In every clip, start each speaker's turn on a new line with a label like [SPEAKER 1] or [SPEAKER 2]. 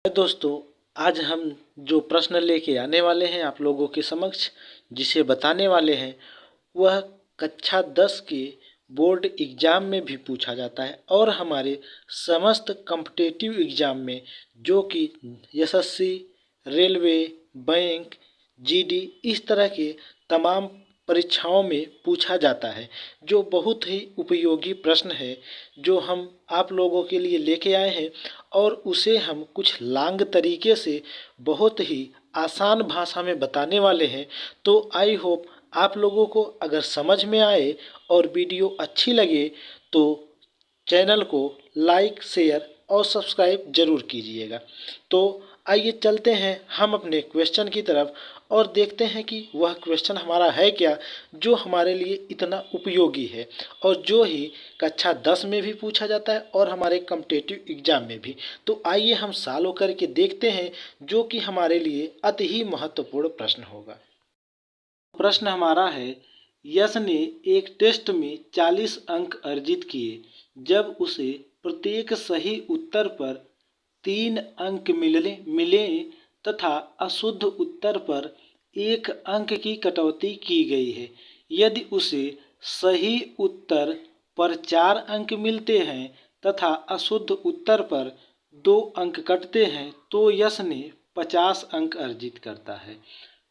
[SPEAKER 1] दोस्तों, आज हम जो प्रश्न लेके आने वाले हैं आप लोगों के समक्ष, जिसे बताने वाले हैं, वह कक्षा 10 के बोर्ड एग्ज़ाम में भी पूछा जाता है और हमारे समस्त कॉम्पिटिटिव एग्ज़ाम में, जो कि एसएससी, रेलवे, बैंक, जीडी, इस तरह के तमाम परीक्षाओं में पूछा जाता है। जो बहुत ही उपयोगी प्रश्न है, जो हम आप लोगों के लिए लेके आए हैं और उसे हम कुछ लांग तरीके से बहुत ही आसान भाषा में बताने वाले हैं। तो आई होप आप लोगों को अगर समझ में आए और वीडियो अच्छी लगे तो चैनल को लाइक, शेयर और सब्सक्राइब जरूर कीजिएगा। तो आइए चलते हैं हम अपने क्वेश्चन की तरफ और देखते हैं कि वह क्वेश्चन हमारा है क्या, जो हमारे लिए इतना उपयोगी है और जो ही कक्षा 10 में भी पूछा जाता है और हमारे कॉम्पिटिटिव एग्जाम में भी। तो आइए हम सॉल्व करके देखते हैं, जो कि हमारे लिए अति ही महत्वपूर्ण प्रश्न होगा। प्रश्न हमारा है, यश ने एक टेस्ट में 40 अंक अर्जित किए जब उसे प्रत्येक सही उत्तर पर 3 अंक मिले तथा अशुद्ध उत्तर पर 1 अंक की कटौती की गई है। यदि उसे सही उत्तर पर 4 अंक मिलते हैं तथा अशुद्ध उत्तर पर 2 अंक कटते हैं तो यश ने 50 अंक अर्जित करता है।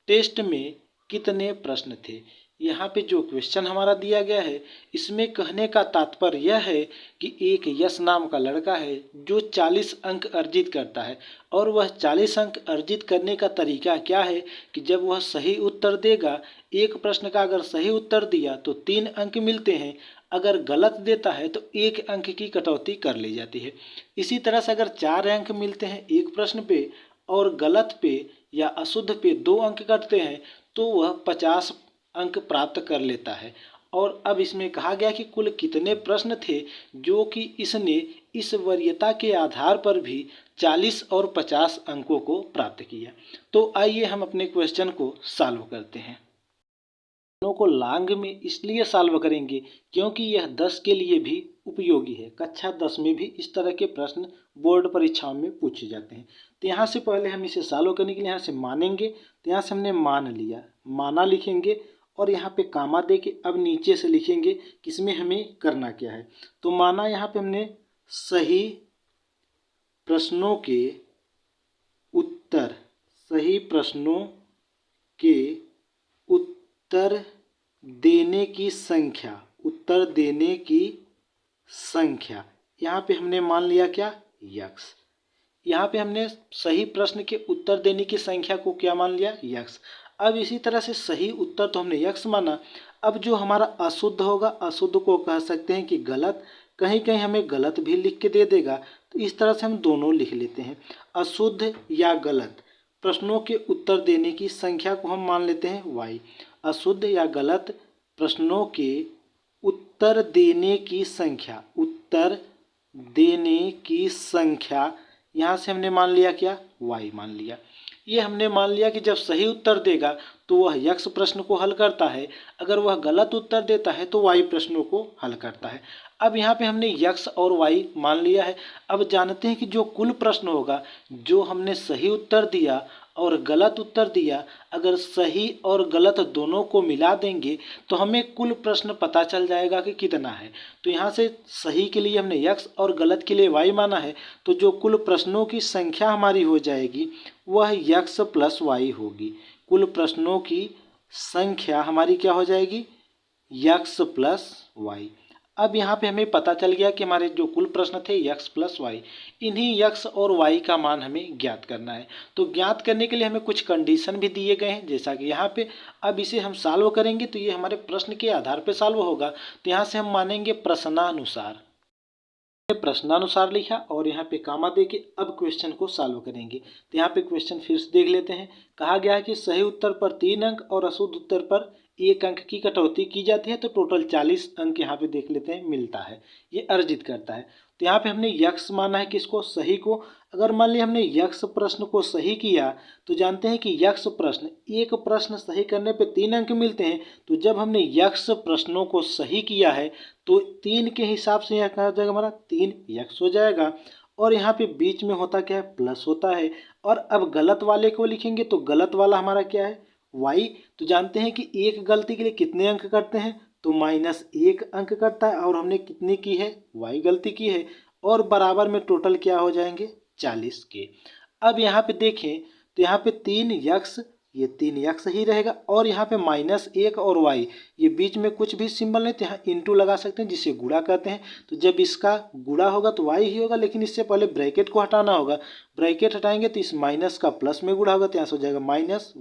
[SPEAKER 1] टेस्ट में कितने प्रश्न थे? यहाँ पे जो क्वेश्चन हमारा दिया गया है, इसमें कहने का तात्पर्य यह है कि एक यश नाम का लड़का है जो 40 अंक अर्जित करता है और वह 40 अंक अर्जित करने का तरीका क्या है कि जब वह सही उत्तर देगा, एक प्रश्न का अगर सही उत्तर दिया तो 3 अंक मिलते हैं, अगर गलत देता है तो 1 अंक की कटौती कर ली जाती है। इसी तरह से अगर 4 अंक मिलते हैं एक प्रश्न पे और गलत पे या अशुद्ध पे 2 अंक कटते हैं तो वह 50 अंक प्राप्त कर लेता है। और अब इसमें कहा गया कि कुल कितने प्रश्न थे, जो कि इसने इस वरीयता के आधार पर भी 40 और 50 अंकों को प्राप्त किया। तो आइए हम अपने क्वेश्चन को सॉल्व करते हैं। को लांग में इसलिए सॉल्व करेंगे क्योंकि यह 10 के लिए भी उपयोगी है। कक्षा 10 में भी इस तरह के प्रश्न बोर्ड परीक्षाओं में पूछे जाते हैं। तो यहाँ से पहले हम इसे सॉल्व करने के लिए यहाँ से मानेंगे, तो यहाँ से हमने मान लिया, माना लिखेंगे और यहाँ पे कामा दे के अब नीचे से लिखेंगे किसमें हमें करना क्या है। तो माना यहाँ पे हमने सही प्रश्नों के उत्तर, सही प्रश्नों के उत्तर देने की संख्या, उत्तर देने की संख्या, यहाँ पे हमने मान लिया क्या, यक्स। यहाँ पे हमने सही प्रश्न के उत्तर देने की संख्या को क्या मान लिया, यक्स। अब इसी तरह से सही उत्तर तो हमने यक्स माना। अब जो हमारा अशुद्ध होगा, अशुद्ध को कह सकते हैं कि गलत, कहीं कहीं हमें गलत भी लिख के दे देगा, तो इस तरह से हम दोनों लिख लेते हैं। अशुद्ध या गलत प्रश्नों के उत्तर देने की संख्या को हम मान लेते हैं वाई। अशुद्ध या गलत प्रश्नों के उत्तर देने की संख्या, उत्तर देने की संख्या, यहाँ से हमने मान लिया क्या, वाई मान लिया। ये हमने मान लिया कि जब सही उत्तर देगा तो वह यक्स प्रश्न को हल करता है, अगर वह गलत उत्तर देता है तो वाई प्रश्नों को हल करता है। अब यहाँ पे हमने यक्स और वाई मान लिया है। अब जानते हैं कि जो कुल प्रश्न होगा, जो हमने सही उत्तर दिया और गलत उत्तर दिया, अगर सही और गलत दोनों को मिला देंगे तो हमें कुल प्रश्न पता चल जाएगा कि कितना है। तो यहाँ से सही के लिए हमने यक्स और गलत के लिए वाई माना है, तो जो कुल प्रश्नों की संख्या हमारी हो जाएगी वह यक्स प्लस वाई होगी। कुल प्रश्नों की संख्या हमारी क्या हो जाएगी, यक्स प्लस वाई। अब यहाँ पे हमें पता चल गया कि हमारे जो कुल प्रश्न थे यक्स प्लस वाई, इन्हीं यक्स और वाई का मान हमें ज्ञात करना है। तो ज्ञात करने के लिए हमें कुछ कंडीशन भी दिए गए हैं, जैसा कि यहाँ पे। अब इसे हम सॉल्व करेंगे तो ये हमारे प्रश्न के आधार पर सॉल्व होगा। तो यहाँ से हम मानेंगे प्रश्नानुसार, प्रश्नानुसार लिखा और यहाँ पे कामा दे के अब क्वेश्चन को सॉल्व करेंगे। तो यहाँ पे क्वेश्चन फिर से देख लेते हैं। कहा गया है कि सही उत्तर पर 3 अंक और अशुद्ध उत्तर पर 1 अंक की कटौती की जाती है, तो टोटल 40 अंक यहाँ पे देख लेते हैं मिलता है, ये अर्जित करता है। तो यहाँ पे हमने यक्स माना है किसको, सही को। अगर मान लिया हमने यक्स प्रश्न को सही किया तो जानते हैं कि यक्स प्रश्न, एक प्रश्न सही करने पे 3 अंक मिलते हैं। तो जब हमने यक्स प्रश्नों को सही किया है तो 3 के हिसाब से यह कहा जाएगा हमारा 3 यक्स हो जाएगा। और यहाँ पे बीच में होता क्या है, प्लस होता है। और अब गलत वाले को लिखेंगे तो गलत वाला हमारा क्या है, y। तो जानते हैं कि एक गलती के लिए कितने अंक करते हैं, तो -1 अंक करता है, और हमने कितनी की है, y गलती की है। और बराबर में टोटल क्या हो जाएंगे, 40 के। अब यहाँ पे देखें तो यहाँ पे 3x, ये 3x ही रहेगा, और यहाँ पे -1 और y, ये बीच में कुछ भी सिंबल नहीं, तो यहाँ इंटू लगा सकते हैं जिसे गुणा कहते हैं। तो जब इसका गुणा होगा तो y ही होगा, लेकिन इससे पहले ब्रैकेट को हटाना होगा। ब्रैकेट हटाएंगे तो इस माइनस का प्लस में गुणा होगा, तो यहाँ से हो जाएगा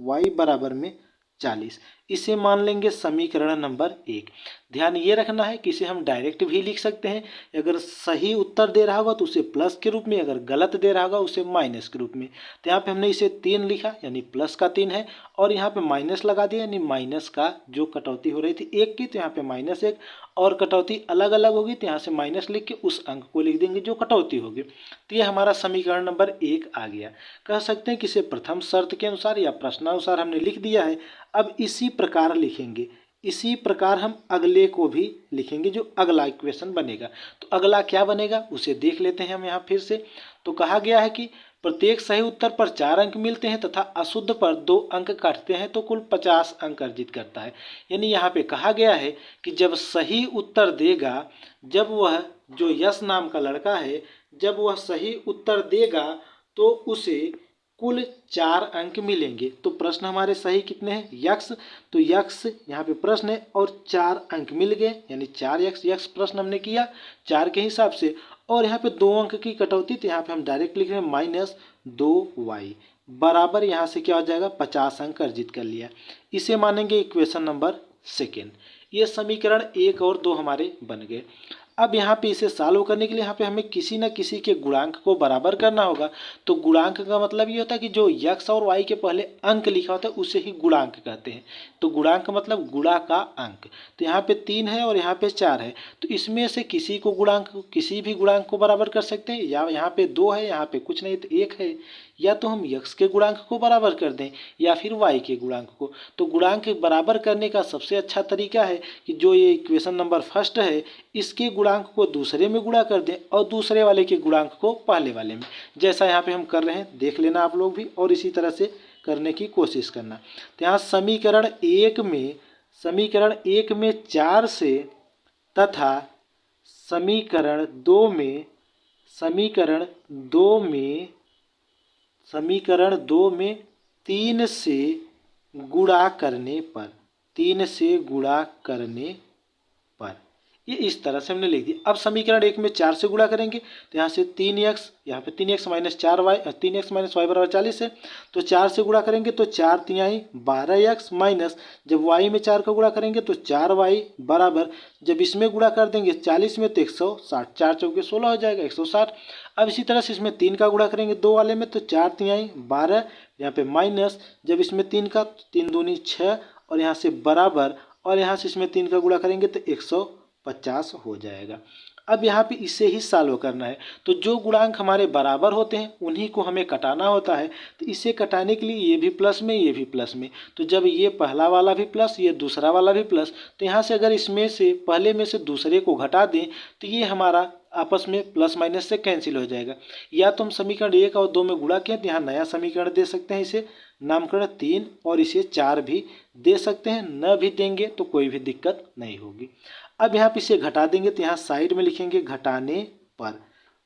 [SPEAKER 1] -y बराबर में 40। इसे मान लेंगे समीकरण नंबर 1। ध्यान ये रखना है कि इसे हम डायरेक्ट भी लिख सकते हैं। अगर सही उत्तर दे रहा होगा तो उसे प्लस के रूप में, अगर गलत दे रहा होगा उसे माइनस के रूप में। तो यहाँ पे हमने इसे 3 लिखा, यानी प्लस का 3 है, और यहाँ पे माइनस लगा दिया, यानी माइनस का जो कटौती हो रही थी 1 की, तो यहाँ पे -1, और कटौती अलग अलग होगी तो यहाँ से माइनस लिख के उस अंक को लिख देंगे जो कटौती होगी। तो ये हमारा समीकरण नंबर 1 आ गया। कह सकते हैं कि इसे प्रथम शर्त के अनुसार या प्रश्नानुसार हमने लिख दिया है। अब इसी प्रकार लिखेंगे, इसी प्रकार हम अगले को भी लिखेंगे, जो अगला इक्वेशन बनेगा। तो अगला क्या बनेगा उसे देख लेते हैं हम यहाँ फिर से। तो कहा गया है कि प्रत्येक सही उत्तर पर 4 अंक मिलते हैं तथा अशुद्ध पर 2 अंक काटते हैं तो कुल 50 अंक अर्जित करता है। यानी यहाँ पे कहा गया है कि जब सही उत्तर देगा, जब वह जो यश नाम का लड़का है, जब वह सही उत्तर देगा तो उसे कुल 4 अंक मिलेंगे। तो प्रश्न हमारे सही कितने हैं, यक्स। तो यक्स यहाँ पे प्रश्न है और 4 अंक मिल गए, यानी 4x, यक्स प्रश्न हमने किया 4 के हिसाब से। और यहाँ पे 2 अंक की कटौती, तो यहाँ पे हम डायरेक्ट लिख रहे हैं -2y बराबर, यहाँ से क्या हो जाएगा, 50 अंक अर्जित कर लिया। इसे मानेंगे इक्वेशन नंबर 2। ये समीकरण 1 और 2 हमारे बन गए। अब यहाँ पे इसे सॉल्व करने के लिए यहाँ पे हमें किसी न किसी के गुणांक को बराबर करना होगा। तो गुणांक का मतलब ये होता है कि जो x और y के पहले अंक लिखा होता है उसे ही गुणांक कहते हैं। तो गुणांक मतलब गुणा का अंक। तो यहाँ पे 3 है और यहाँ पे 4 है, तो इसमें से किसी को गुणांक, किसी भी गुणांक को बराबर कर सकते हैं। या यहाँ पे 2 है, यहाँ पे कुछ नहीं तो 1 है, या तो हम x के गुणांक को बराबर कर दें या फिर y के गुणांक को। तो गुणांक बराबर करने का सबसे अच्छा तरीका है कि जो ये इक्वेशन नंबर 1 है, इसके गुणांक को दूसरे में गुणा कर दें और दूसरे वाले के गुणांक को पहले वाले में, जैसा यहाँ पे हम कर रहे हैं। देख लेना आप लोग भी और इसी तरह से करने की कोशिश करना। तो यहाँ समीकरण 1 में 4 से तथा समीकरण 2 में 3 से गुणा करने पर ये इस तरह से हमने लिख दिया। अब समीकरण 1 में 4 से गुणा करेंगे तो यहाँ से 3x, यहाँ पे 3x minus 4y, 3x minus y बराबर 40 है। तो 4 से गुणा करेंगे तो 4 तिहाई 12x माइनस, जब y में 4 का गुणा करेंगे तो 4y बराबर, जब इसमें गुणा कर देंगे 40 में तो 160, 4 चौके 16 हो जाएगा 160। अब इसी तरह से इसमें 3 का गुणा करेंगे 2 वाले में तो 4 तिहाई 12, यहाँ पे माइनस, जब इसमें 3 का 3 दूनी 6 और यहाँ से बराबर, और यहाँ से इसमें 3 का गुणा करेंगे तो 150 हो जाएगा। अब यहाँ पे इसे ही सॉल्व करना है। तो जो गुणांक हमारे बराबर होते हैं उन्हीं को हमें कटाना होता है। तो इसे कटाने के लिए ये भी प्लस में, ये भी प्लस में, तो जब ये पहला वाला भी प्लस, ये दूसरा वाला भी प्लस, तो यहाँ से अगर इसमें से पहले में से दूसरे को घटा दें तो ये हमारा आपस में प्लस माइनस से कैंसिल हो जाएगा। या तो हम समीकरण 1 और 2 में गुणा किया तो यहाँ नया समीकरण दे सकते हैं, इसे नामकरण 3 और इसे 4 भी दे सकते हैं। न भी देंगे तो कोई भी दिक्कत नहीं होगी। अब यहाँ पे इसे घटा देंगे तो यहाँ साइड में लिखेंगे घटाने पर,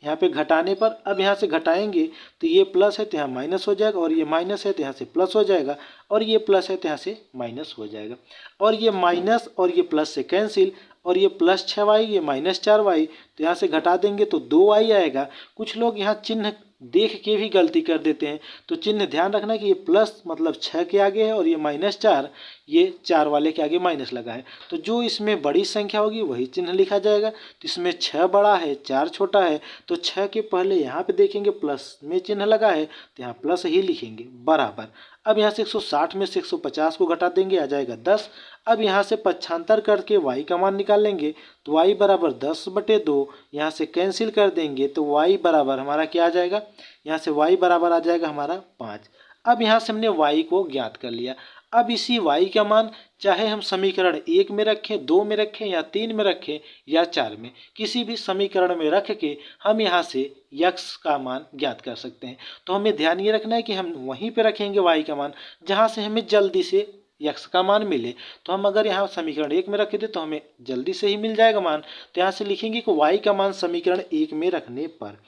[SPEAKER 1] यहाँ पे घटाने पर। अब यहाँ से घटाएंगे तो ये प्लस है तो यहाँ माइनस हो जाएगा, और ये माइनस है तो यहाँ से प्लस हो जाएगा, और ये प्लस है तो यहाँ से माइनस हो जाएगा, और ये माइनस और ये प्लस से कैंसिल, और ये प्लस 6y, ये माइनस 4y, तो यहाँ से घटा देंगे तो 2y आएगा। कुछ लोग यहाँ चिन्ह देख के भी गलती कर देते हैं, तो चिन्ह ध्यान रखना कि ये प्लस मतलब 6 के आगे है और ये -4, ये 4 वाले के आगे माइनस लगा है। तो जो इसमें बड़ी संख्या होगी वही चिन्ह लिखा जाएगा। तो इसमें 6 बड़ा है 4 छोटा है, तो 6 के पहले यहाँ पे देखेंगे प्लस में चिन्ह लगा है तो यहाँ प्लस ही लिखेंगे बराबर। अब यहाँ से 160 में से 150 को घटा देंगे, आ जाएगा 10। अब यहाँ से पक्षांतर करके y का मान निकाल लेंगे तो y बराबर 10/2, यहाँ से कैंसिल कर देंगे तो y बराबर हमारा क्या आ जाएगा, यहाँ से y बराबर आ जाएगा हमारा 5। अब यहाँ से हमने y को ज्ञात कर लिया। अब इसी y का मान चाहे हम समीकरण 1 में रखें, 2 में रखें या 3 में रखें या 4 में, किसी भी समीकरण में रख के हम यहाँ से x का मान ज्ञात कर सकते हैं। तो हमें ध्यान ये रखना है कि हम वहीं पे रखेंगे y का मान जहाँ से हमें जल्दी से x का मान मिले। तो हम अगर यहाँ समीकरण 1 में रखे थे तो हमें जल्दी से ही मिल जाएगा मान। तो यहाँ से लिखेंगे कि y का मान समीकरण 1 में रखने पर,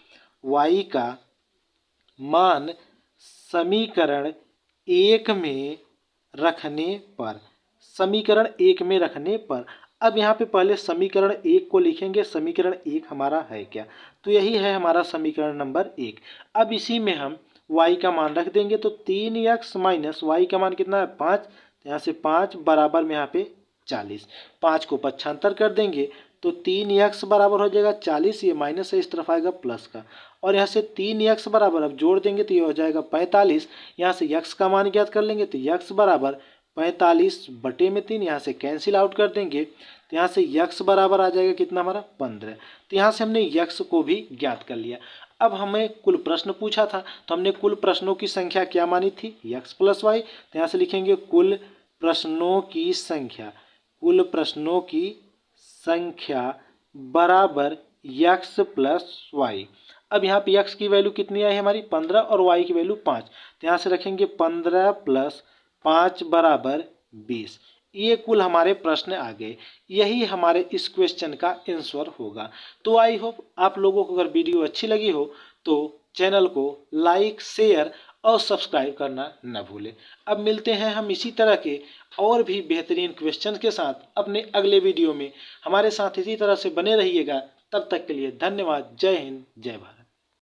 [SPEAKER 1] y का मान समीकरण 1 में रखने पर, समीकरण 1 में रखने पर। अब यहाँ पे पहले समीकरण 1 को लिखेंगे। समीकरण 1 हमारा है क्या? तो यही है हमारा समीकरण नंबर 1। अब इसी में हम y का मान रख देंगे। तो 3x माइनस y का मान कितना है? 5। यहाँ से 5 बराबर में यहाँ पे 40। 5 को पक्षांतर कर देंगे तो 3x बराबर हो जाएगा 40। ये माइनस है, इस तरफ आएगा प्लस का। और यहाँ से 3x बराबर अब जोड़ देंगे तो ये हो जाएगा 45। यहाँ से x का मान ज्ञात कर लेंगे तो x बराबर 45/3। यहाँ से कैंसिल आउट कर देंगे तो यहाँ से x बराबर आ जाएगा कितना हमारा? 15। तो यहाँ से हमने x को भी ज्ञात कर लिया। अब हमें कुल प्रश्न पूछा था तो हमने कुल प्रश्नों की संख्या क्या मानी थी? x plus Y. तो यहाँ से लिखेंगे कुल प्रश्नों की संख्या, कुल प्रश्नों की संख्या बराबर x प्लस वाई। अब यहाँ पे x की वैल्यू कितनी आई हमारी? 15 और y की वैल्यू 5। तो यहाँ से रखेंगे 15 प्लस 5 बराबर 20। ये कुल हमारे प्रश्न आ गए। यही हमारे इस क्वेश्चन का आंसर होगा। तो आई होप आप लोगों को अगर वीडियो अच्छी लगी हो तो चैनल को लाइक, शेयर और सब्सक्राइब करना न भूलें। अब मिलते हैं हम इसी तरह के और भी बेहतरीन क्वेश्चन के साथ अपने अगले वीडियो में। हमारे साथ इसी तरह से बने रहिएगा। तब तक के लिए धन्यवाद। जय हिंद, जय भारत।